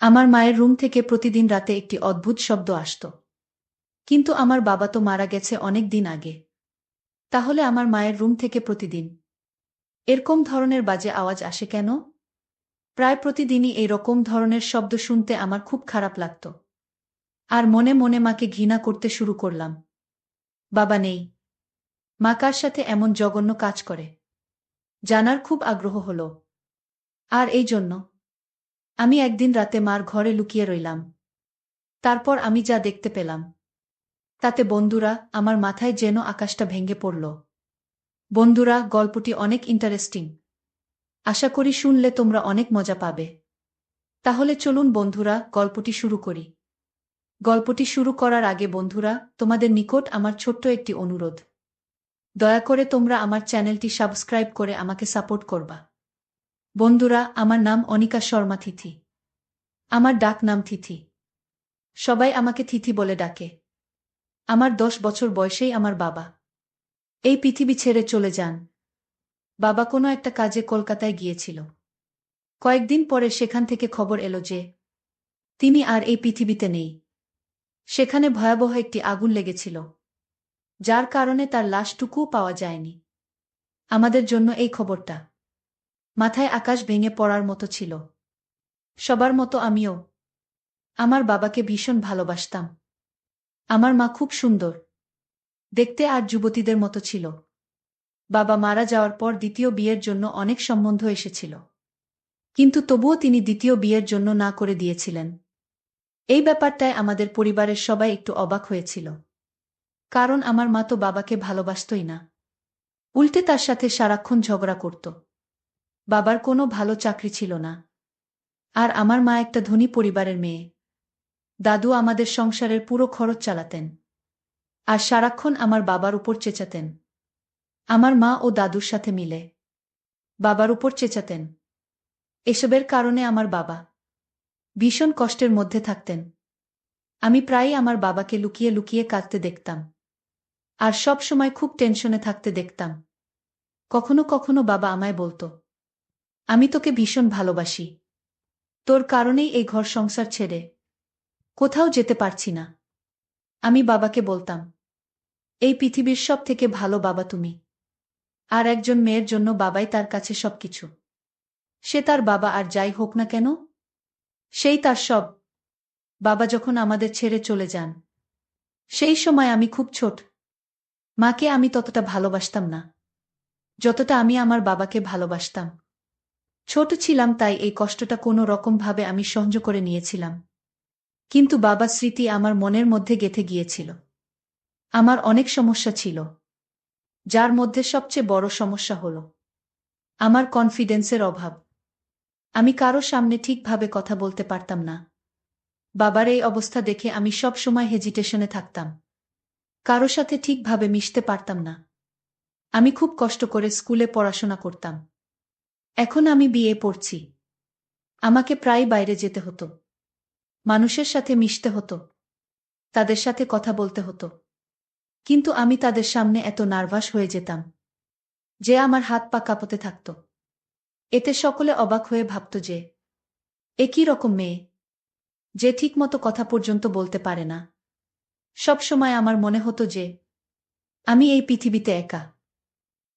আমার মায়ের রুম থেকে প্রতিদিন রাতে একটি অদ্ভুত শব্দ আসত। কিন্তু আমার বাবা তো মারা গেছে অনেক দিন আগে। তাহলে আমার মায়ের রুম থেকে প্রতিদিন এরকম ধরনের বাজে আওয়াজ আসে কেন? প্রায় প্রতিদিনই এই রকম ধরনের শব্দ শুনতে আমার খুব খারাপ লাগত। আর মনে মনে মাকে ঘৃণা করতে শুরু করলাম। বাবা নেই, মা কার সাথে এমন জঘন্য কাজ করে জানার খুব আগ্রহ হলো। আর এই জন্য আমি একদিন রাতে মার ঘরে লুকিয়ে রইলাম। তারপর আমি যা দেখতে পেলাম তাতে বন্ধুরা আমার মাথায় যেন আকাশটা ভেঙে পড়ল। বন্ধুরা, গল্পটি অনেক ইন্টারেস্টিং। আশা করি শুনলে তোমরা অনেক মজা পাবে। তাহলে চলুন বন্ধুরা, গল্পটি শুরু করি। গল্পটি শুরু করার আগে বন্ধুরা, তোমাদের নিকট আমার ছোট্ট একটি অনুরোধ। দয়া করে তোমরা আমার চ্যানেলটি সাবস্ক্রাইব করে আমাকে সাপোর্ট করবা। বন্ধুরা, আমার নাম অনিকা শর্মা তিথি। আমার ডাক নাম তিথি। সবাই আমাকে তিথি বলে ডাকে। আমার 10 বছর বয়সেই আমার বাবা এই পৃথিবী ছেড়ে চলে যান। বাবা কোনো একটা কাজে কলকাতায় গিয়েছিল। কয়েকদিন পরে সেখান থেকে খবর এলো যে তিনি আর এই পৃথিবীতে নেই। সেখানে ভয়াবহ একটি আগুন লেগেছিল, যার কারণে তার লাশটুকুও পাওয়া যায়নি। আমাদের জন্য এই খবরটা মাথায় আকাশ ভেঙে পড়ার মতো ছিল। সবার মতো আমিও আমার বাবাকে ভীষণ ভালোবাসতাম। আমার মা খুব সুন্দর দেখতে আর যুবতীদের মতো ছিল। বাবা মারা যাওয়ার পর দ্বিতীয় বিয়ের জন্য অনেক সম্বন্ধ এসেছিল, কিন্তু তবুও তিনি দ্বিতীয় বিয়ের জন্য না করে দিয়েছিলেন। এই ব্যাপারটায় আমাদের পরিবারের সবাই একটু অবাক হয়েছিল, কারণ আমার মা তো বাবাকে ভালোবাসতই না। উল্টে তার সাথে সারাক্ষণ ঝগড়া করত। বাবার কোনো ভালো চাকরি ছিল না, আর আমার মা একটা ধনী পরিবারের মেয়ে। দাদু আমাদের সংসারের পুরো খরচ চালাতেন, আর সারাক্ষণ আমার বাবার উপর চেঁচাতেন। আমার মা ও দাদুর সাথে মিলে বাবার উপর চেঁচাতেন। এসবের কারণে আমার বাবা ভীষণ কষ্টের মধ্যে থাকতেন। আমি প্রায়ই আমার বাবাকে লুকিয়ে লুকিয়ে কাঁদতে দেখতাম, আর সব সময় খুব টেনশনে থাকতে দেখতাম। কখনো কখনো বাবা আমায় বলতো, আমি তোকে ভীষণ ভালোবাসি, তোর কারণেই এই ঘর সংসার ছেড়ে কোথাও যেতে পারছি না। আমি বাবাকে বলতাম, এই পৃথিবীর সব থেকে ভালো বাবা তুমি। আর একজন মেয়ের জন্য বাবাই তার কাছে সবকিছু। সে তার বাবা আর যাই হোক না কেন, সেই তার সব। বাবা যখন আমাদের ছেড়ে চলে যান, সেই সময় আমি খুব ছোট। মাকে আমি ততটা ভালোবাসতাম না যতটা আমি আমার বাবাকে ভালোবাসতাম। ছোট ছিলাম, তাই এই কষ্টটা কোনো রকমভাবে আমি সহ্য করে নিয়েছিলাম। কিন্তু বাবার স্মৃতি আমার মনের মধ্যে গেঁথে গিয়েছিল। আমার অনেক সমস্যা ছিল, যার মধ্যে সবচেয়ে বড় সমস্যা হলো আমার কনফিডেন্সের অভাব। আমি কারো সামনে ঠিকভাবে কথা বলতে পারতাম না। বাবার এই অবস্থা দেখে আমি সব সময় হেজিটেশনে থাকতাম। কারো সাথে ঠিকভাবে মিশতে পারতাম না। আমি খুব কষ্ট করে স্কুলে পড়াশোনা করতাম। এখন আমি বিএ পড়ছি। আমাকে প্রায় বাইরে যেতে হতো, মানুষের সাথে মিশতে হতো, তাদের সাথে কথা বলতে হতো। কিন্তু আমি তাদের সামনে এত নার্ভাস হয়ে যেতাম যে আমার হাত পা কাঁপতে থাকত। এতে সকলে অবাক হয়ে ভাবত যে এ কী রকম মেয়ে, যে ঠিকমতো কথা পর্যন্ত বলতে পারে না। সব সময় আমার মনে হতো যে আমি এই পৃথিবীতে একা,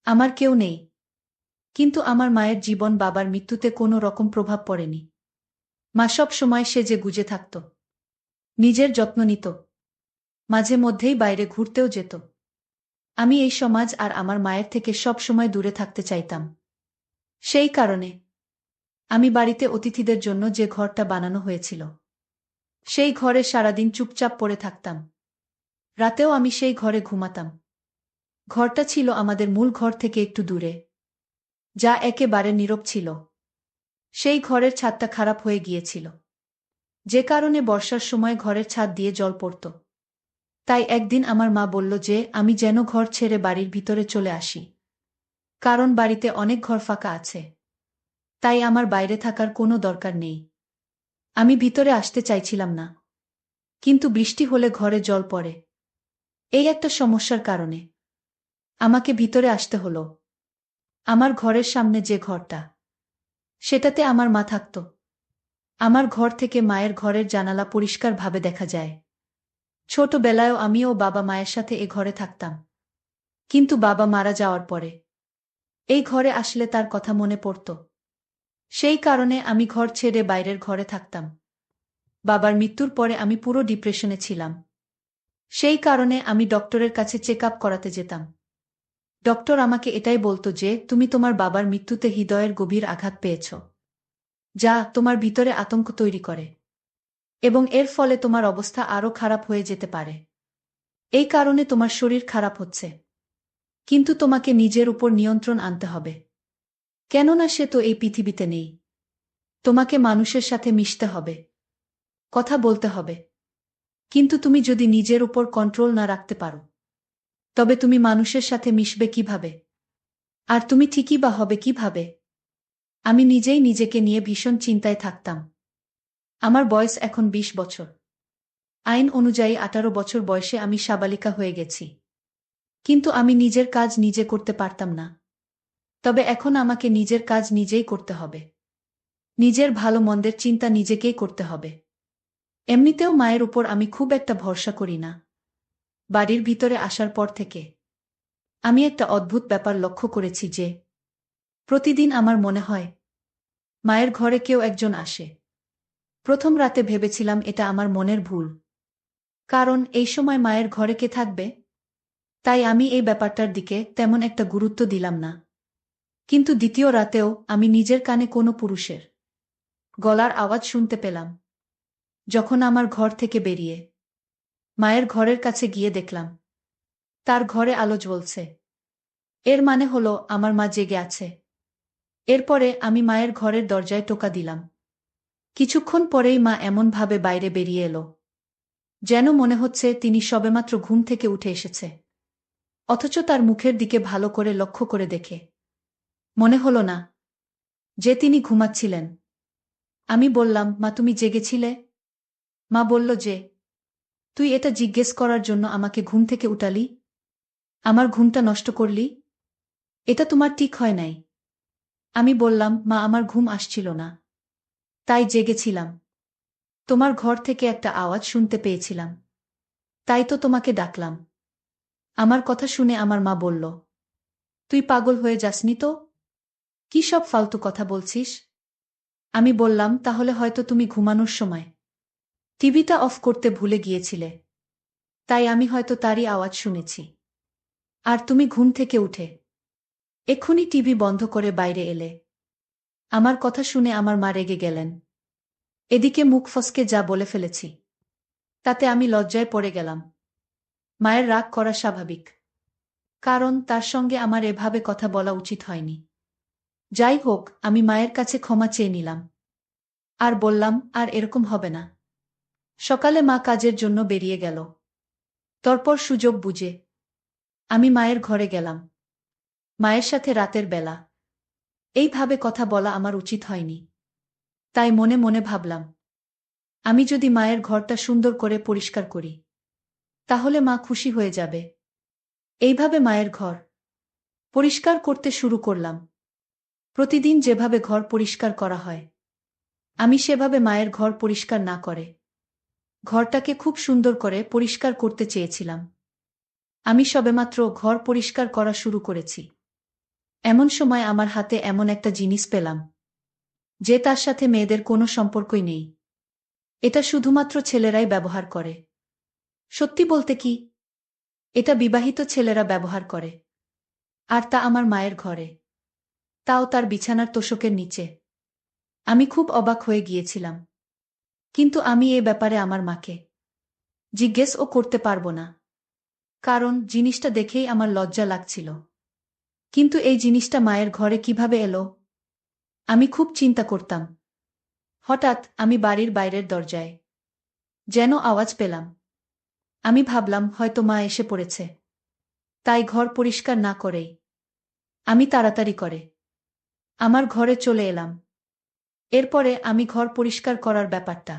আমার কেউ নেই। কিন্তু আমার মায়ের জীবন বাবার মৃত্যুতে কোনো রকম প্রভাব পড়েনি। মা সব সময় সেজে গুজে থাকত, নিজের যত্ন নিত, মাঝে মধ্যেই বাইরে ঘুরতেও যেত। আমি এই সমাজ আর আমার মায়ের থেকে সব সময় দূরে থাকতে চাইতাম। সেই কারণে আমি বাড়িতে অতিথিদের জন্য যে ঘরটা বানানো হয়েছিল, সেই ঘরে সারাদিন চুপচাপ পড়ে থাকতাম। রাতেও আমি সেই ঘরে ঘুমাতাম। ঘরটা ছিল আমাদের মূল ঘর থেকে একটু দূরে, যা একেবারে নীরব ছিল। সেই ঘরের ছাদটা খারাপ হয়ে গিয়েছিল, যে কারণে বর্ষার সময় ঘরের ছাদ দিয়ে জল পড়ত। তাই একদিন আমার মা বলল যে আমি যেন ঘর ছেড়ে বাড়ির ভিতরে চলে আসি, কারণ বাড়িতে অনেক ঘর ফাঁকা আছে। তাই আমার বাইরে থাকার কোনো দরকার নেই। আমি ভিতরে আসতে চাইছিলাম না, কিন্তু বৃষ্টি হলে ঘরে জল পড়ে, এই একটা সমস্যার কারণে আমাকে ভিতরে আসতে হলো। আমার ঘরের সামনে যে ঘরটা, সেটাতে আমার মা থাকত। আমার ঘর থেকে মায়ের ঘরের জানালা পরিষ্কারভাবে দেখা যায়। ছোটবেলায়ও আমি ও বাবা মায়ের সাথে এ ঘরে থাকতাম। কিন্তু বাবা মারা যাওয়ার পরে এই ঘরে আসলে তার কথা মনে পড়ত। সেই কারণে আমি ঘর ছেড়ে বাইরের ঘরে থাকতাম। বাবার মৃত্যুর পরে আমি পুরো ডিপ্রেশনে ছিলাম। সেই কারণে আমি ডক্টরের কাছে চেক আপ করাতে যেতাম। ডক্টর আমাকে এটাই বলতো যে তুমি তোমার বাবার মৃত্যুতে হৃদয়ের গভীর আঘাত পেয়েছ, যা তোমার ভিতরে আতঙ্ক তৈরি করে এবং এর ফলে তোমার অবস্থা আরও খারাপ হয়ে যেতে পারে। এই কারণে তোমার শরীর খারাপ হচ্ছে, কিন্তু তোমাকে নিজের উপর নিয়ন্ত্রণ আনতে হবে, কেননা সে তো এই পৃথিবীতে নেই। তোমাকে মানুষের সাথে মিশতে হবে, কথা বলতে হবে, কিন্তু তুমি যদি নিজের উপর কন্ট্রোল না রাখতে পারো তবে তুমি মানুষের সাথে মিশবে কিভাবে, আর তুমি ঠিকই বা হবে কিভাবে? আমি নিজেই নিজেকে নিয়ে ভীষণ চিন্তায় থাকতাম। আমার বয়স এখন ২০ বছর। আইন অনুযায়ী ১৮ বছর বয়সে আমি সাবালিকা হয়ে গেছি। কিন্তু আমি নিজের কাজ নিজে করতে পারতাম না। তবে এখন আমাকে নিজের কাজ নিজেই করতে হবে। নিজের ভালো মন্দের চিন্তা নিজেকেই করতে হবে। এমনিতেও মায়ের উপর আমি খুব একটা ভরসা করি না। বাড়ির ভিতরে আসার পর থেকে আমি একটা অদ্ভুত ব্যাপার লক্ষ্য করেছি যে প্রতিদিন আমার মনে হয় মায়ের ঘরে কেউ একজন আসে। প্রথম রাতে ভেবেছিলাম এটা আমার মনের ভুল, কারণ এই সময় মায়ের ঘরে কে থাকবে? তাই আমি এই ব্যাপারটার দিকে তেমন একটা গুরুত্ব দিলাম না। কিন্তু দ্বিতীয় রাতেও আমি নিজের কানে কোনো পুরুষের গলার আওয়াজ শুনতে পেলাম। যখন আমার ঘর থেকে বেরিয়ে মায়ের ঘরের কাছে গিয়ে দেখলাম তার ঘরে আলো জ্বলছে। এর মানে হলো আমার মা জেগে আছে। এরপরে আমি মায়ের ঘরের দরজায় টোকা দিলাম। কিছুক্ষণ পরেই মা এমনভাবে বাইরে বেরিয়ে এলো, যেন মনে হচ্ছে তিনি সবেমাত্র ঘুম থেকে উঠে এসেছে। অথচ তার মুখের দিকে ভালো করে লক্ষ্য করে দেখে মনে হলো না যে তিনি ঘুমাচ্ছিলেন। আমি বললাম, মা তুমি জেগেছিলে? মা বলল যে, তুই এটা জিজ্ঞেস করার জন্য আমাকে ঘুম থেকে উঠালি? আমার ঘুমটা নষ্ট করলি? এটা তোমার ঠিক হয় নাই। আমি বললাম, মা আমার ঘুম আসছিল না, তাই জেগেছিলাম। তোমার ঘর থেকে একটা আওয়াজ শুনতে পেয়েছিলাম, তাই তো তোমাকে ডাকলাম। আমার কথা শুনে আমার মা বলল, তুই পাগল হয়ে যাসনি তো? কি সব ফালতু কথা বলছিস? আমি বললাম, তাহলে হয়তো তুমি ঘুমানোর সময় টিভিটা অফ করতে ভুলে গিয়েছিলে, তাই আমি হয়তো তারই আওয়াজ শুনেছি। আর তুমি ঘুম থেকে উঠে এক্ষুনি টিভি বন্ধ করে বাইরে এলে। আমার কথা শুনে আমার মা রেগে গেলেন। এদিকে মুখ ফসকে যা বলে ফেলেছি তাতে আমি লজ্জায় পড়ে গেলাম। মায়ের রাগ করা স্বাভাবিক, কারণ তার সঙ্গে আমার এভাবে কথা বলা উচিত হয়নি। যাই হোক, আমি মায়ের কাছে ক্ষমা চেয়ে নিলাম আর বললাম, আর এরকম হবে না। সকালে মা কাজের জন্য বেরিয়ে গেল। তারপর সুযোগ বুঝে আমি মায়ের ঘরে গেলাম। মায়ের সাথে রাতের বেলা এইভাবে কথা বলা আমার উচিত হয়নি। তাই মনে মনে ভাবলাম, আমি যদি মায়ের ঘরটা সুন্দর করে পরিষ্কার করি তাহলে মা খুশি হয়ে যাবে। এইভাবে মায়ের ঘর পরিষ্কার করতে শুরু করলাম। প্রতিদিন যেভাবে ঘর পরিষ্কার করা হয় আমি সেভাবে মায়ের ঘর পরিষ্কার না করে ঘরটাকে খুব সুন্দর করে পরিষ্কার করতে চেয়েছিলাম। আমি সবেমাত্র ঘর পরিষ্কার করা শুরু করেছি, এমন সময় আমার হাতে এমন একটা জিনিস পেলাম যে তার সাথে মেয়েদের কোনো সম্পর্কই নেই। এটা শুধুমাত্র ছেলেরাই ব্যবহার করে। সত্যি বলতে কি, এটা বিবাহিত ছেলেরা ব্যবহার করে, আর তা আমার মায়ের ঘরে, তাও তার বিছানার তোশকের নিচে। আমি খুব অবাক হয়ে গিয়েছিলাম, কিন্তু আমি এ ব্যাপারে আমার মাকে জিজ্ঞেসও করতে পারবো না, কারণ জিনিসটা দেখেই আমার লজ্জা লাগছিল। কিন্তু এই জিনিসটা মায়ের ঘরে কিভাবে এলো আমি খুব চিন্তা করতাম। হঠাৎ আমি বাড়ির বাইরের দরজায় যেন আওয়াজ পেলাম। আমি ভাবলাম হয়তো মা এসে পড়েছে, তাই ঘর পরিষ্কার না করেই আমি তাড়াতাড়ি করে আমার ঘরে চলে এলাম। এরপরে আমি ঘর পরিষ্কার করার ব্যাপারটা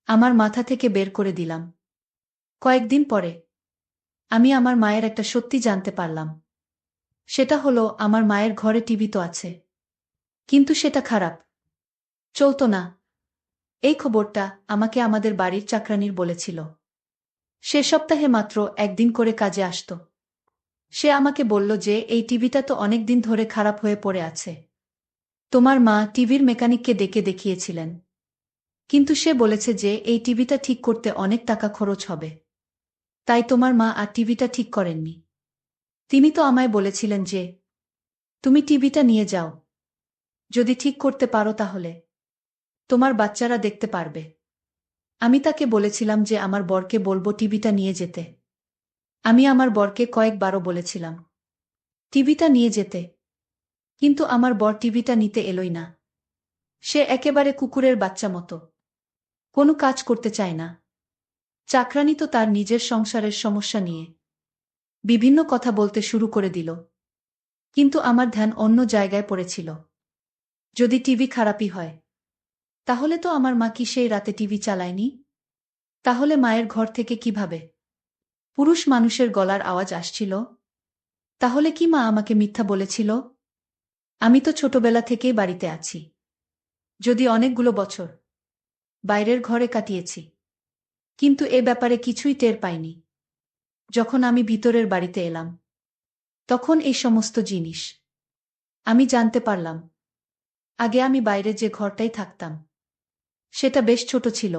আমার মাথা থেকে বের করে দিলাম। কয়েকদিন পরে আমি আমার মায়ের একটা সত্যি জানতে পারলাম। সেটা হলো, আমার মায়ের ঘরে টিভি তো আছে, কিন্তু সেটা খারাপ চলতো না। এই খবরটা আমাকে আমাদের বাড়ির চাকরানির বলেছিল। সে সপ্তাহে মাত্র একদিন করে কাজে আসত। সে আমাকে বলল যে এই টিভিটা তো অনেক দিন ধরে খারাপ হয়ে পড়ে আছে। তোমার মা টিভির মেকানিককে ডেকে দেখিয়েছিলেন, কিন্তু সে বলেছে যে এই টিভিটা ঠিক করতে অনেক টাকা খরচ হবে। তাই তোমার মা আর টিভিটা ঠিক করেননি। তিনি তো আমায় বলেছিলেন যে তুমি টিভিটা নিয়ে যাও, যদি ঠিক করতে পারো তাহলে তোমার বাচ্চারা দেখতে পারবে। আমি তাকে বলেছিলাম যে আমার বরকে বলবো টিভিটা নিয়ে যেতে। আমি আমার বরকে কয়েকবারও বলেছিলাম টিভিটা নিয়ে যেতে, কিন্তু আমার বর টিভিটা নিতে এলোই না। সে একেবারে কুকুরের বাচ্চা মতো কোনো কাজ করতে চায় না। চাকরানী তো তার নিজের সংসারের সমস্যা নিয়ে বিভিন্ন কথা বলতে শুরু করে দিল, কিন্তু আমার ধ্যান অন্য জায়গায় পড়েছিল। যদি টিভি খারাপই হয়, তাহলে তো আমার মা কি সেই রাতে টিভি চালায়নি? তাহলে মায়ের ঘর থেকে কিভাবে পুরুষ মানুষের গলার আওয়াজ আসছিল? তাহলে কি মা আমাকে মিথ্যা বলেছিল? আমি তো ছোটবেলা থেকেই বাড়িতে আছি, যদি অনেকগুলো বছর বাইরের ঘরে কাটিয়েছি, কিন্তু এ ব্যাপারে কিছুই টের পাইনি। যখন আমি ভিতরের বাড়িতে এলাম, তখন এই সমস্ত জিনিস আমি জানতে পারলাম। আগে আমি বাইরে যে ঘরটাই থাকতাম, সেটা বেশ ছোট ছিল।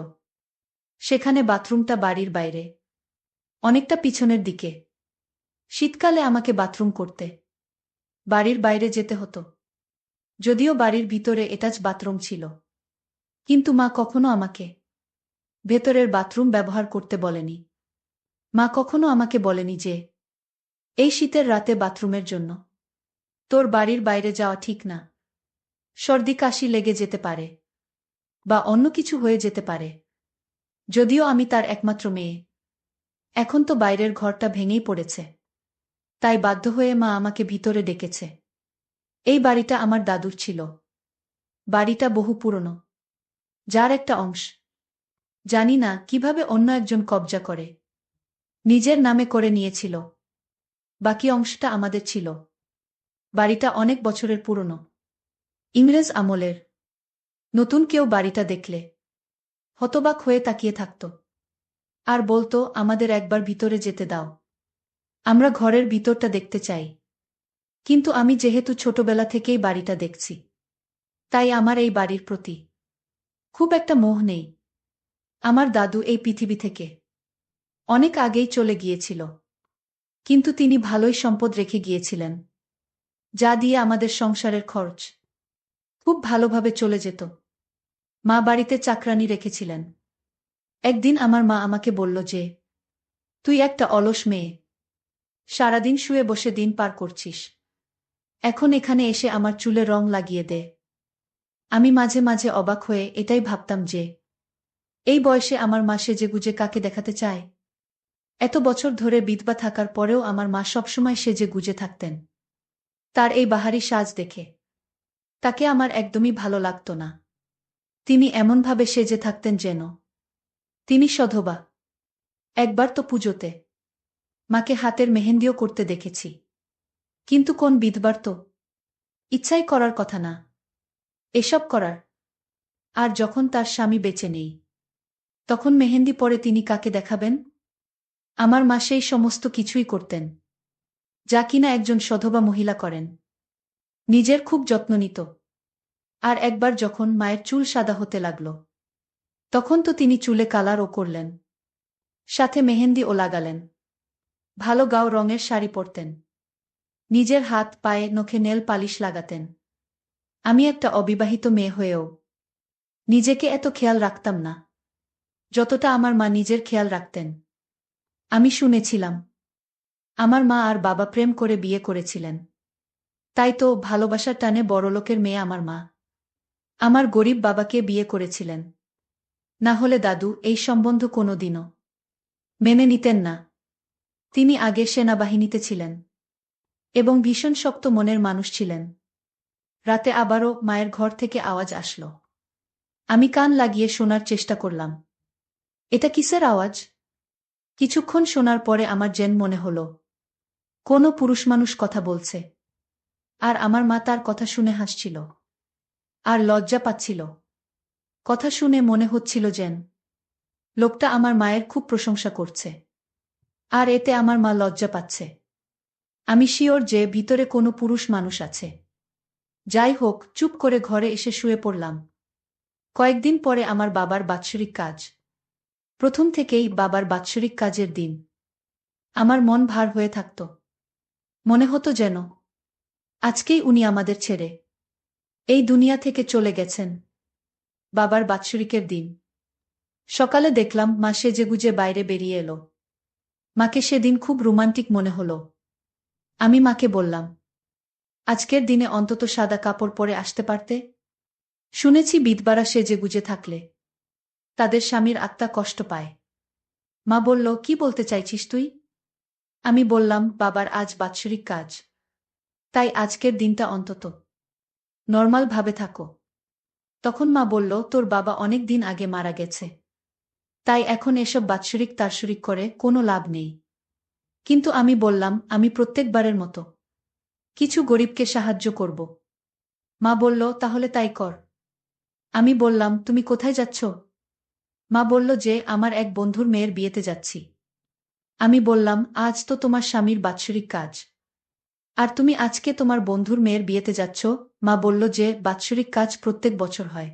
সেখানে বাথরুমটা বাড়ির বাইরে, অনেকটা পিছনের দিকে। শীতকালে আমাকে বাথরুম করতে বাড়ির বাইরে যেতে হতো। যদিও বাড়ির ভিতরে অ্যাটাচ বাথরুম ছিল, কিন্তু মা কখনো আমাকে ভেতরের বাথরুম ব্যবহার করতে বলেনি। মা কখনো আমাকে বলেনি যে এই শীতের রাতে বাথরুমের জন্য তোর বাড়ির বাইরে যাওয়া ঠিক না। সর্দি কাশি লেগে যেতে পারে, বা অন্য কিছু হয়ে যেতে পারে। যদিও আমি তার একমাত্র মেয়ে, এখন তো বাইরের ঘরটা ভেঙেই পড়েছে, তাই বাধ্য হয়ে মা আমাকে ভিতরে ডেকেছে। এই বাড়িটা আমার দাদুর ছিল। বাড়িটা বহু পুরনো, যার একটা অংশ জানি না কিভাবে অন্য একজন কবজা করে নিজের নামে করে নিয়েছিল। বাকি অংশটা আমাদের ছিল। বাড়িটা অনেক বছরের পুরনো, ইংরেজ আমলের। নতুন কেউ বাড়িটা দেখলে হতবাক হয়ে তাকিয়ে থাকত আর বলতো, আমাদের একবার ভিতরে যেতে দাও, আমরা ঘরের ভিতরটা দেখতে চাই। কিন্তু আমি যেহেতু ছোটবেলা থেকেই বাড়িটা দেখছি, তাই আমার এই বাড়ির প্রতি খুব একটা মোহ নেই। আমার দাদু এই পৃথিবী থেকে অনেক আগেই চলে গিয়েছিল, কিন্তু তিনি ভালোই সম্পদ রেখে গিয়েছিলেন, যা দিয়ে আমাদের সংসারের খরচ খুব ভালোভাবে চলে যেত। মা বাড়িতে চাকরানি রেখেছিলেন। একদিন আমার মা আমাকে বলল যে তুই একটা অলস মেয়ে, সারাদিন শুয়ে বসে দিন পার করছিস, এখন এখানে এসে আমার চুলে রং লাগিয়ে দে। আমি মাঝে মাঝে অবাক হয়ে এটাই ভাবতাম যে এই বয়সে আমার মা সেজেগুজে কাকে দেখাতে চায়। এত বছর ধরে বিধবা থাকার পরেও আমার মা সবসময় সেজে গুজে থাকতেন। তার এই বাহারি সাজ দেখে তাকে আমার একদমই ভালো লাগত না। তিনি এমনভাবে সেজে থাকতেন যেন তিনি সধবা। একবার তো পুজোতে মাকে হাতের মেহেন্দিও করতে দেখেছি, কিন্তু কোন বিধবার তো ইচ্ছাই করার কথা না এসব করার। আর যখন তার স্বামী বেঁচে নেই, তখন মেহেন্দি পরে তিনি কাকে দেখাবেন? আমার মা সেই সমস্ত কিছুই করতেন, যা কিনা একজন সধবা মহিলা করেন। নিজের খুব যত্ন নিত। আর একবার যখন মায়ের চুল সাদা হতে লাগল, তখন তো তিনি চুলে কালারও করলেন, সাথে মেহেন্দিও লাগালেন। ভালো গাও রঙের শাড়ি পরতেন, নিজের হাত পায়ে নখে নেল পালিশ লাগাতেন। আমি একটা অবিবাহিত মেয়ে হয়েও নিজেকে এত খেয়াল রাখতাম না, যতটা আমার মা নিজের খেয়াল রাখতেন। আমি শুনেছিলাম আমার মা আর বাবা প্রেম করে বিয়ে করেছিলেন, তাই তো ভালোবাসার টানে বড়লোকের মেয়ে আমার মা আমার গরিব বাবাকে বিয়ে করেছিলেন। না হলে দাদু এই সম্বন্ধ কোনো দিনও মেনে নিতেন না। তিনি আগে সেনাবাহিনীতে ছিলেন এবং ভীষণ শক্ত মনের মানুষ ছিলেন। রাতে আবারও মায়ের ঘর থেকে আওয়াজ আসলো। আমি কান লাগিয়ে শোনার চেষ্টা করলাম, এটা কিসের আওয়াজ? কিছুক্ষণ শোনার পরে আমার যেন মনে হলো কোনো পুরুষ মানুষ কথা বলছে, আর আমার মা তার কথা শুনে হাসছিল আর লজ্জা পাচ্ছিল। কথা শুনে মনে হচ্ছিল যেন লোকটা আমার মায়ের খুব প্রশংসা করছে। আর এতে আমার মা লজ্জা পাচ্ছে। আমি শিওর যে ভিতরে কোনো পুরুষ মানুষ আছে। যাই হোক, চুপ করে ঘরে এসে শুয়ে পড়লাম। কয়েকদিন পরে আমার বাবার বাৎসরিক কাজ। প্রথম থেকেই বাবার বাৎসরিক কাজের দিন আমার মন ভার হয়ে থাকত। মনে হতো যেন আজকেই উনি আমাদের ছেড়ে এই দুনিয়া থেকে চলে গেছেন। বাবার বাৎসরিকের দিন সকালে দেখলাম মা সেজেগুজে বাইরে বেরিয়ে এলো। মাকে সেদিন খুব রোমান্টিক মনে হলো। আমি মাকে বললাম, আজকের দিনে অন্তত সাদা কাপড় পরে আসতে পারতে। শুনেছি বিধবারা সেজেগুজে থাকলে তাদের স্বামীর আত্মা কষ্ট পায়। মা বলল, কি বলতে চাইছিস তুই? আমি বললাম, বাবার আজ বাৎসরিক কাজ, তাই আজকের দিনটা অন্তত নর্মাল ভাবে থাকো। তখন মা বলল, তোর বাবা অনেক দিন আগে মারা গেছে, তাই এখন এসব বাৎসরিক তাৎসরিক করে কোনো লাভ নেই। কিন্তু আমি বললাম, আমি প্রত্যেকবারের মতো কিছু গরিবকে সাহায্য করব। মা বলল, তাহলে তাই কর। আমি বললাম, তুমি কোথায় যাচ্ছ? মা বলল যে আমার এক বন্ধুর মেয়ের বিয়েতে যাচ্ছি। আমি বললাম, আজ তো তোমার স্বামীর বাৎসরিক কাজ, আর তুমি আজকে তোমার বন্ধুর মেয়ের বিয়েতে যাচ্ছ? মা বলল যে বাৎসরিক কাজ প্রত্যেক বছর হয়,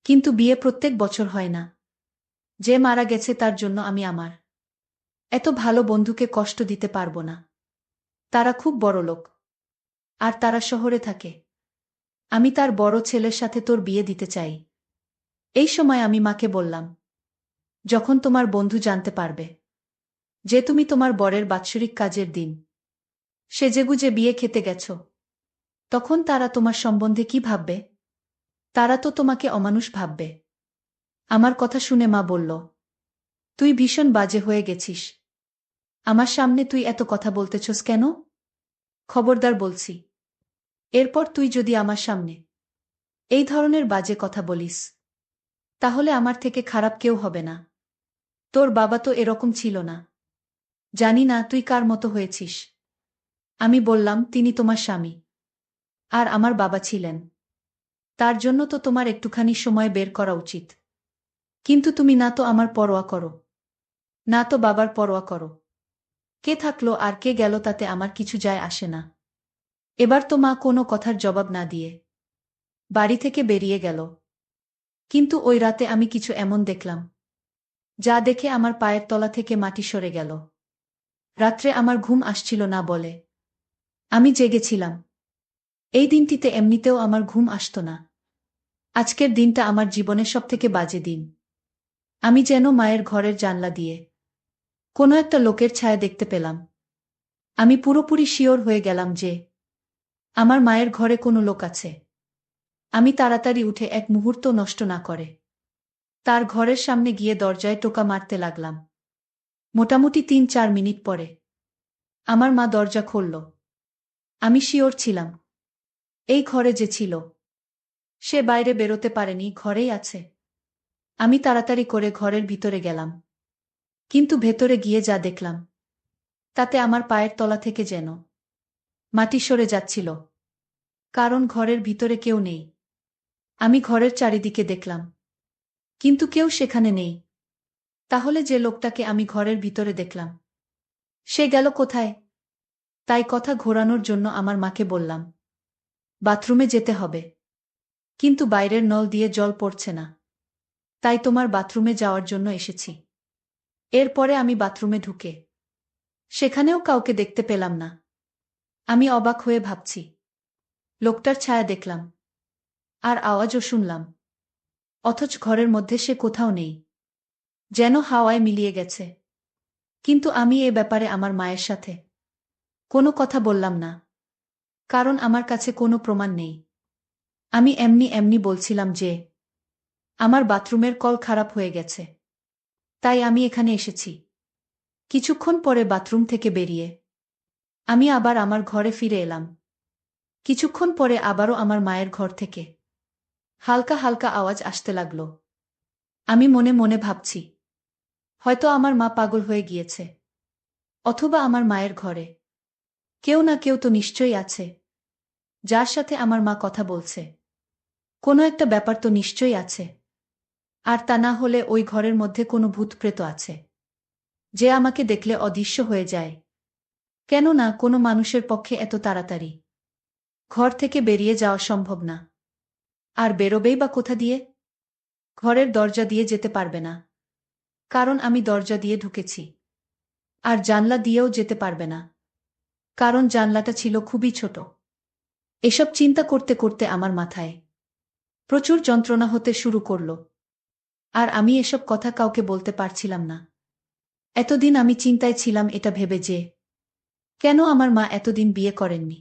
কিন্তু বিয়ে প্রত্যেক বছর হয় না। যে মারা গেছে তার জন্য আমি আমার এত ভালো বন্ধুকে কষ্ট দিতে পারবো না। তারা খুব বড়লোক, আর তারা শহরে থাকে। আমি তার বড় ছেলের সাথে তোর বিয়ে দিতে চাই। এই সময় আমি মাকে বললাম, যখন তোমার বন্ধু জানতে পারবে যে তুমি তোমার বরের বাৎসরিক কাজের দিন সেজেগুজে বিয়ে খেতে গেছ, তখন তারা তোমার সম্বন্ধে কি ভাববে? তারা তো তোমাকে অমানুষ ভাববে। আমার কথা শুনে মা বলল, তুই ভীষণ বাজে হয়ে গেছিস। আমার সামনে তুই এত কথা বলতেছস কেন? খবরদার বলছি, এরপর তুই যদি আমার সামনে এই ধরনের বাজে কথা বলিস, তাহলে আমার থেকে খারাপ কেউ হবে না। তোর বাবা তো এরকম ছিল না। জানি না তুই কার মতো হয়েছিস। আমি বললাম, তিনি তোমার স্বামী, আর আমার বাবা ছিলেন। তার জন্য তো তোমার একটুখানি সময় বের করা উচিত। কিন্তু তুমি না তো আমার পরোয়া করো, না তো বাবার পরোয়া করো। কে থাকলো আর কে গেল তাতে আমার কিছু যায় আসে না। এবার তো মা কোনো কথার জবাব না দিয়ে বাড়ি থেকে বেরিয়ে গেল। কিন্তু ওই রাতে আমি কিছু এমন দেখলাম যা দেখে আমার পায়ের তলা থেকে মাটি সরে গেল। রাত্রে আমার ঘুম আসছিল না বলে আমি জেগেছিলাম। এই দিনটিতে এমনিতেও আমার ঘুম আসত না। আজকের দিনটা আমার জীবনের সবথেকে বাজে দিন। আমি যেন মায়ের ঘরের জানলা দিয়ে কোনো একটা লোকের ছায়া দেখতে পেলাম। আমি পুরোপুরি শিওর হয়ে গেলাম যে আমার মায়ের ঘরে কোনো লোক আছে। আমি তাড়াতাড়ি উঠে এক মুহূর্ত নষ্ট না করে তার ঘরের সামনে গিয়ে দরজায় টোকা মারতে লাগলাম। মোটামুটি ৩-৪ মিনিট পরে আমার মা দরজা খুলল। আমি শিওর ছিলাম এই ঘরে যে ছিল সে বাইরে বেরোতে পারেনি, ঘরেই আছে। আমি তাড়াতাড়ি করে ঘরের ভিতরে গেলাম, কিন্তু ভেতরে গিয়ে যা দেখলাম তাতে আমার পায়ের তলা থেকে যেন মাটি সরে যাচ্ছিল। কারণ ঘরের ভিতরে কেউ নেই। আমি ঘরের চারিদিকে দেখলাম, কিন্তু কেউ সেখানে নেই। তাহলে যে লোকটাকে আমি ঘরের ভিতরে দেখলাম সে গেল কোথায়? তাই কথা ঘোরানোর জন্য আমার মাকে বললাম, বাথরুমে যেতে হবে, কিন্তু বাইরের নল দিয়ে জল পড়ছে না, তাই তোমার বাথরুমে যাওয়ার জন্য এসেছি। এরপরে আমি বাথরুমে ঢুকে সেখানেও কাউকে দেখতে পেলাম না। আমি অবাক হয়ে ভাবছি, লোকটার ছায়া দেখলাম আর আওয়াজও শুনলাম, অথচ ঘরের মধ্যে সে কোথাও নেই, যেন হাওয়ায় মিলিয়ে গেছে। কিন্তু আমি এ ব্যাপারে আমার মায়ের সাথে কোনো কথা বললাম না, কারণ আমার কাছে কোনো প্রমাণ নেই। আমি এমনি এমনি বলছিলাম যে আমার বাথরুমের কল খারাপ হয়ে গেছে, তাই আমি এখানে এসেছি। কিছুক্ষণ পরে বাথরুম থেকে বেরিয়ে আমি আবার আমার ঘরে ফিরে এলাম। কিছুক্ষণ পরে আবারও আমার মায়ের ঘর থেকে হালকা হালকা আওয়াজ আসতে লাগল। আমি মনে মনে ভাবছি, হয়তো আমার মা পাগল হয়ে গিয়েছে, অথবা আমার মায়ের ঘরে কেউ না কেউ তো নিশ্চয়ই আছে যার সাথে আমার মা কথা বলছে। কোনো একটা ব্যাপার তো নিশ্চয়ই আছে। আর তা না হলে ওই ঘরের মধ্যে কোনো ভূতপ্রেত আছে, যে আমাকে দেখলে অদৃশ্য হয়ে যায়। কেননা কোনো মানুষের পক্ষে এত তাড়াতাড়ি ঘর থেকে বেরিয়ে যাওয়া সম্ভব না। আর বেরোবেই বা কোথা দিয়ে? ঘরের দরজা দিয়ে যেতে পারবে না, কারণ আমি দরজা দিয়ে ঢুকেছি। আর জানলা দিয়েও যেতে পারবে না, কারণ জানলাটা ছিল খুবই ছোট। এসব চিন্তা করতে করতে আমার মাথায় প্রচুর যন্ত্রণা হতে শুরু করল। আর আমি এসব কথা কাউকে বলতে পারছিলাম না। এতদিন আমি চিন্তায় ছিলাম এটা ভেবে যে, কেন আমার মা এতদিন বিয়ে করেননি?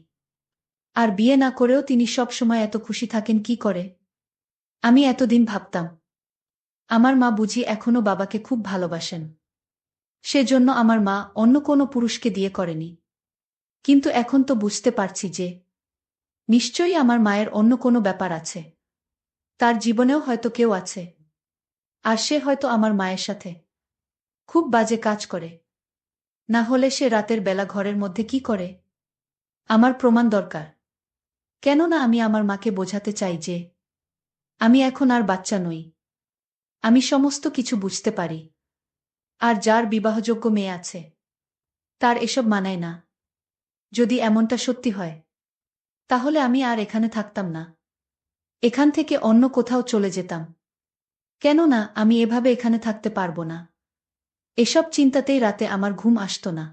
আর বিয়ে না করেও তিনি সব সময় এত খুশি থাকেন কি করে? আমি এতদিন ভাবতাম, আমার মা বুঝি এখনো বাবাকে খুব ভালোবাসেন, সেজন্য আমার মা অন্য কোনো পুরুষকে দিয়ে করেনি। কিন্তু এখন তো বুঝতে পারছি যে, নিশ্চয়ই আমার মায়ের অন্য কোনো ব্যাপার আছে। তার জীবনেও হয়তো কেউ আছে, আর সে হয়তো আমার মায়ের সাথে খুব বাজে কাজ করে। না হলে সে রাতের বেলা ঘরের মধ্যে কি করে? আমার প্রমাণ দরকার। কেননা আমি আমার মাকে বোঝাতে চাই যে, আমি এখন আর বাচ্চা নই। আমি সমস্ত কিছু বুঝতে পারি। আর যার বিবাহযোগ্য মেয়ে আছে, তার এসব মানায় না। যদি এমনটা সত্যি হয়, তাহলে আমি আর এখানে থাকতাম না। এখান থেকে অন্য কোথাও চলে যেতাম। কেননা আমি এভাবে এখানে থাকতে পারবো না। এসব চিন্তাতেই রাতে আমার ঘুম আসতো না।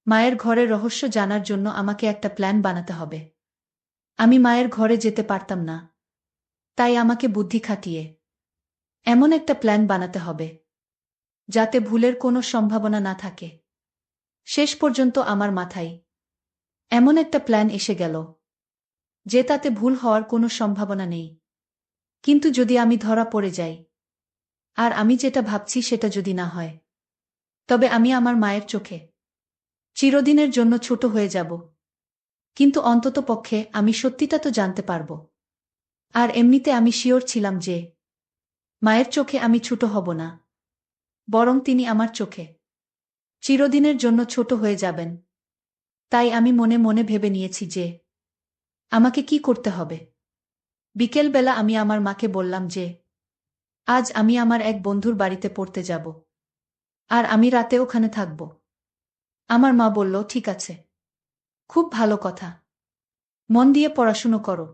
মায়ের ঘরের রহস্য জানার জন্য আমাকে একটা প্ল্যান বানাতে হবে। আমি মায়ের ঘরে যেতে পারতাম না, তাই আমাকে বুদ্ধি খাটিয়ে এমন একটা প্ল্যান বানাতে হবে, যাতে ভুলের কোনো সম্ভাবনা না থাকে। শেষ পর্যন্ত আমার মাথায় এমন একটা প্ল্যান এসে গেল, যে তাতে ভুল হওয়ার কোনো সম্ভাবনা নেই। কিন্তু যদি আমি ধরা পড়ে যাই, আর আমি যেটা ভাবছি সেটা যদি না হয়, তবে আমি আমার মায়ের চোখে চিরদিনের জন্য ছোট হয়ে যাব। কিন্তু অন্তত পক্ষে আমি সত্যিটা তো জানতে পারব। আর এমনিতে আমি শিওর ছিলাম যে, মায়ের চোখে আমি ছোট হব না, বরং তিনি আমার চোখে চিরদিনের জন্য ছোট হয়ে যাবেন। তাই আমি মনে মনে ভেবে নিয়েছি যে, আমাকে কি করতে হবে। বিকেলবেলা আমি আমার মাকে বললাম যে, আজ আমি আমার এক বন্ধুর বাড়িতে পড়তে যাব, আর আমি রাতে ওখানে থাকব। আমার মা বলল, ঠিক আছে, খুব ভালো কথা, মন দিয়ে পড়াশুনো করো।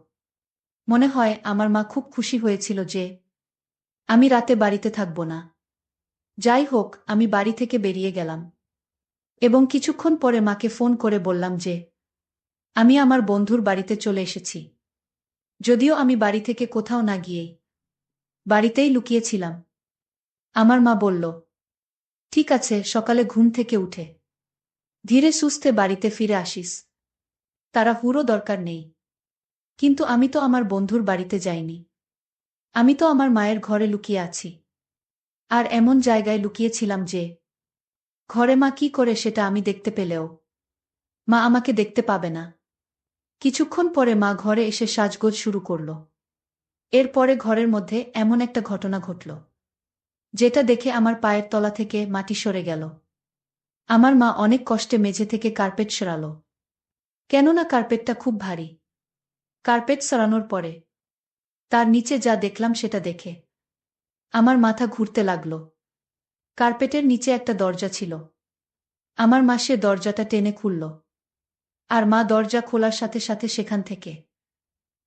মনে হয় আমার মা খুব খুশি হয়েছিল যে, আমি রাতে বাড়িতে থাকব না। যাই হোক, আমি বাড়ি থেকে বেরিয়ে গেলাম এবং কিছুক্ষণ পরে মাকে ফোন করে বললাম যে, আমি আমার বন্ধুর বাড়িতে চলে এসেছি। যদিও আমি বাড়ি থেকে কোথাও না গিয়েই বাড়িতেই লুকিয়েছিলাম। আমার মা বলল, ঠিক আছে, সকালে ঘুম থেকে উঠে ধীরে সুস্থে বাড়িতে ফিরে আসিস। তাড়াহুড়ো দরকার নেই। কিন্তু আমি তো আমার বন্ধুর বাড়িতে যাইনি। আমি তো আমার মায়ের ঘরে লুকিয়ে আছি। আর এমন জায়গায় লুকিয়েছিলাম যে, ঘরে মা কি করে সেটা আমি দেখতে পেলেও মা আমাকে দেখতে পাবে না। কিছুক্ষণ পরে মা ঘরে এসে সাজগোজ শুরু করল। এরপরে ঘরের মধ্যে এমন একটা ঘটনা ঘটল, যেটা দেখে আমার পায়ের তলা থেকে মাটি সরে গেল। আমার মা অনেক কষ্টে মেঝে থেকে কার্পেট সরাল, কেননা কার্পেটটা খুব ভারী। কার্পেট সরানোর পরে তার নিচে যা দেখলাম সেটা দেখে আমার মাথা ঘুরতে লাগল। কার্পেটের নিচে একটা দরজা ছিল। আমার মা সে দরজাটা টেনে খুলল। আর মা দরজা খোলার সাথে সাথে সেখান থেকে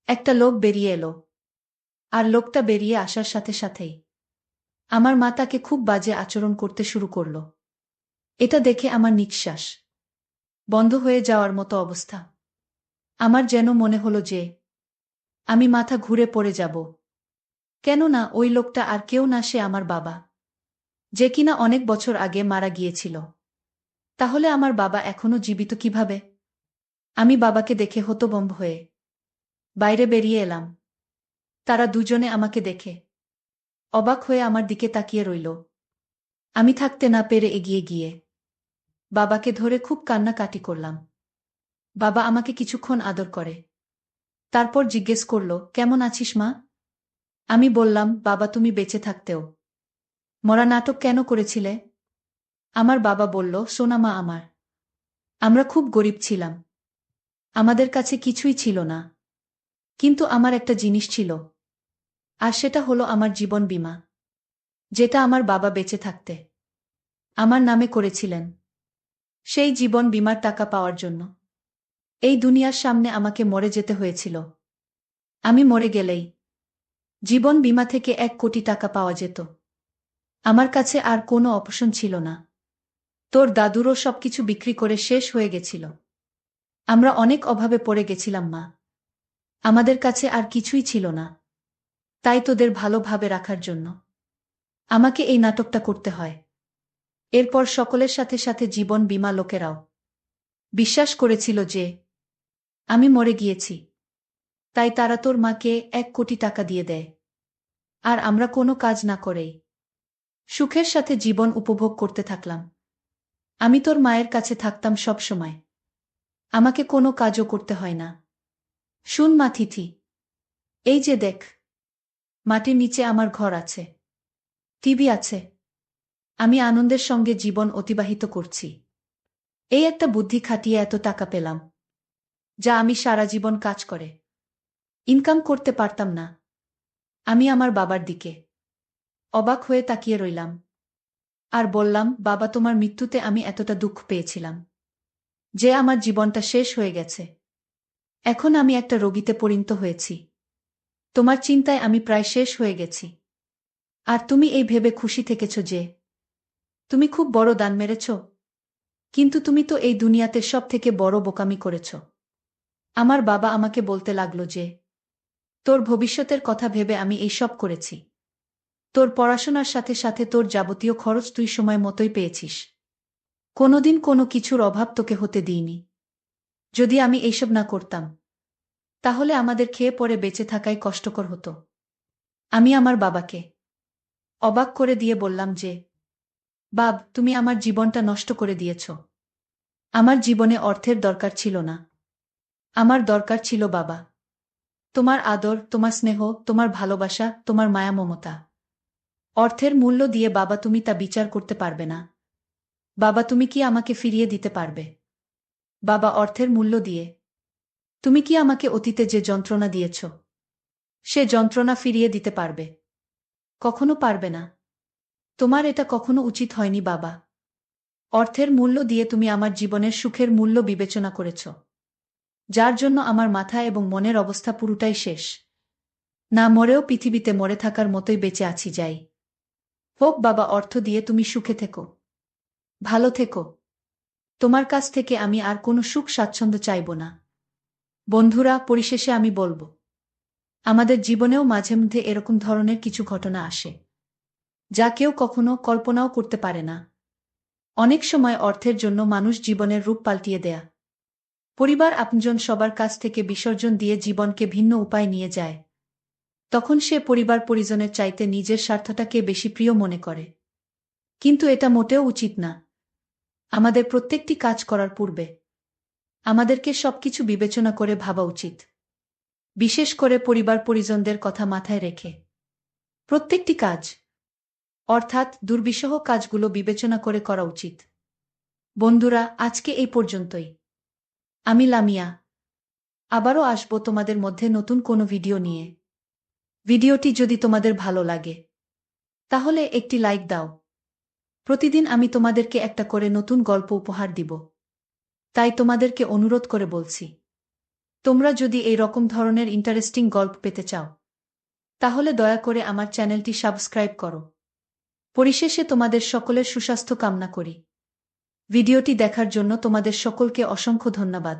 একটা লোক বেরিয়ে এলো। আর লোকটা বেরিয়ে আসার সাথে সাথেই আমার মা তাকে খুব বাজে আচরণ করতে শুরু করল। এটা দেখে আমার নিঃশ্বাস বন্ধ হয়ে যাওয়ার মতো অবস্থা। আমার যেন মনে হলো যে, আমি মাথা ঘুরে পড়ে যাব। কেননা ওই লোকটা আর কেউ না, সে আমার বাবা, যে কিনা অনেক বছর আগে মারা গিয়েছিল। তাহলে আমার বাবা এখনো জীবিত কিভাবে? আমি বাবাকে দেখে হতভম্ব হয়ে বাইরে বেরিয়ে এলাম। তারা দুজনে আমাকে দেখে অবাক হয়ে আমার দিকে তাকিয়ে রইল। আমি থাকতে না পেরে এগিয়ে গিয়ে বাবাকে ধরে খুব কান্নাকাটি করলাম। বাবা আমাকে কিছুক্ষণ আদর করে, তারপর জিজ্ঞেস করল, কেমন আছিস মা? আমি বললাম, বাবা, তুমি বেঁচে থাকতেও মরা নাটক কেন করেছিলে? আমার বাবা বলল, সোনা মা আমার, আমরা খুব গরিব ছিলাম। আমাদের কাছে কিছুই ছিল না। কিন্তু আমার একটা জিনিস ছিল, আর সেটা হলো আমার জীবন বীমা। যেটা আমার বাবা বেঁচে থাকতে আমার নামে করেছিলেন, সেই জীবন বীমার টাকা পাওয়ার জন্য এই দুনিয়ার সামনে আমাকে মরে যেতে হয়েছিল। আমি মরে গেলেই জীবন বীমা থেকে 1 কোটি টাকা পাওয়া যেত। আমার কাছে আর কোনো অপশন ছিল না। তোর দাদুরও সবকিছু বিক্রি করে শেষ হয়ে গেছিল। আমরা অনেক অভাবে পড়ে গেছিলাম মা। আমাদের কাছে আর কিছুই ছিল না। তাই তোদের ভালোভাবে রাখার জন্য আমাকে এই নাটকটা করতে হয়। এরপর সকলের সাথে সাথে জীবন বীমা লোকেরাও বিশ্বাস করেছিল যে আমি মরে গিয়েছি। তাই তারা তোর মাকে 1 কোটি টাকা দিয়ে দেয়। আর আমরা কোনো কাজ না করেই সুখের সাথে জীবন উপভোগ করতে থাকলাম। আমি তোর মায়ের কাছে থাকতাম সব সময়। আমাকে কোনো কাজও করতে হয় না। শুন মা তিথি, এই যে দেখ, মাটির নিচে আমার ঘর আছে, টিভি আছে। আমি আনন্দের সঙ্গে জীবন অতিবাহিত করছি। এই একটা বুদ্ধি খাটিয়ে এত টাকা পেলাম, যা আমি সারা জীবন কাজ করে ইনকাম করতে পারতাম না। আমি আমার বাবার দিকে অবাক হয়ে তাকিয়ে রইলাম আর বললাম, বাবা, তোমার মৃত্যুতে আমি এতটা দুঃখ পেয়েছিলাম যে আমার জীবনটা শেষ হয়ে গেছে। এখন আমি একটা রোগীতে পরিণত হয়েছি। তোমার চিন্তায় আমি প্রায় শেষ হয়ে গেছি। আর তুমি এই ভেবে খুশি থেকেছ যে তুমি খুব বড় দান মেরেছ। কিন্তু তুমি তো এই দুনিয়াতে সব থেকে বড় বোকামি করেছ। আমার বাবা আমাকে বলতে লাগলো যে তোর ভবিষ্যতের কথা ভেবে আমি এই সব করেছি। তোর পড়াশোনার সাথে সাথে তোর যাবতীয় খরচ তুই সময় মতোই পেয়েছিস। কোনোদিন কোনো কিছুর অভাব তোকে হতে দিইনি। যদি আমি এইসব না করতাম, তাহলে আমাদের খেয়ে পরে বেঁচে থাকাই কষ্টকর হতো। আমি আমার বাবাকে অবাক করে দিয়ে বললাম যে, বাব, তুমি আমার জীবনটা নষ্ট করে দিয়েছ। আমার জীবনে অর্থের দরকার ছিল না। আমার দরকার ছিল বাবা, তোমার আদর, তোমার স্নেহ, তোমার ভালোবাসা, তোমার মায়া মমতা। অর্থের মূল্য দিয়ে বাবা তুমি তা বিচার করতে পারবে না। বাবা, তুমি কি আমাকে ফিরিয়ে দিতে পারবে? বাবা, অর্থের মূল্য দিয়ে তুমি কি আমাকে অতীতে যে যন্ত্রণা দিয়েছ, সে যন্ত্রণা ফিরিয়ে দিতে পারবে? কখনো পারবে না। তোমার এটা কখনো উচিত হয়নি বাবা। অর্থের মূল্য দিয়ে তুমি আমার জীবনের সুখের মূল্য বিবেচনা করেছ, যার জন্য আমার মাথা এবং মনের অবস্থা পুরোটাই শেষ। না মরেও পৃথিবীতে মরে থাকার মতোই বেঁচে আছি। যাই হোক বাবা, অর্থ দিয়ে তুমি সুখে থেকো, ভালো থেকো। তোমার কাছ থেকে আমি আর কোনো সুখ স্বাচ্ছন্দ্য চাইব না। বন্ধুরা, পরিশেষে আমি বলবো, আমাদের জীবনেও মাঝে মধ্যে এরকম ধরনের কিছু ঘটনা আসে, যা কেউ কখনো কল্পনাও করতে পারে না। অনেক সময় অর্থের জন্য মানুষ জীবনের রূপ পাল্টিয়ে দেয়া, পরিবার, আপনজন সবার কাছ থেকে বিসর্জন দিয়ে জীবনকে ভিন্ন উপায় নিয়ে যায়। তখন সে পরিবার পরিজনের চাইতে নিজের স্বার্থটাকে বেশি প্রিয় মনে করে। কিন্তু এটা মোটেও উচিত না। আমাদের প্রত্যেকটি কাজ করার পূর্বে আমাদেরকে সবকিছু বিবেচনা করে ভাবা উচিত। বিশেষ করে পরিবার পরিজনদের কথা মাথায় রেখে প্রত্যেকটি কাজ, অর্থাৎ দুর্বিষহ কাজগুলো বিবেচনা করে করা উচিত। বন্ধুরা, আজকে এই পর্যন্তই। আমি লামিয়া আবারও আসবো তোমাদের মধ্যে নতুন কোনো ভিডিও নিয়ে। ভিডিওটি যদি তোমাদের ভালো লাগে, তাহলে একটি লাইক দাও। প্রতিদিন আমি তোমাদেরকে একটা করে নতুন গল্প উপহার দিব। তাই তোমাদেরকে অনুরোধ করে বলছি, তোমরা যদি এই রকম ধরনের ইন্টারেস্টিং গল্প পেতে চাও, তাহলে দয়া করে আমার চ্যানেলটি সাবস্ক্রাইব করো। পরিশেষে তোমাদের সকলের সুস্বাস্থ্য কামনা করি। ভিডিওটি দেখার জন্য তোমাদের সকলকে অসংখ্য ধন্যবাদ।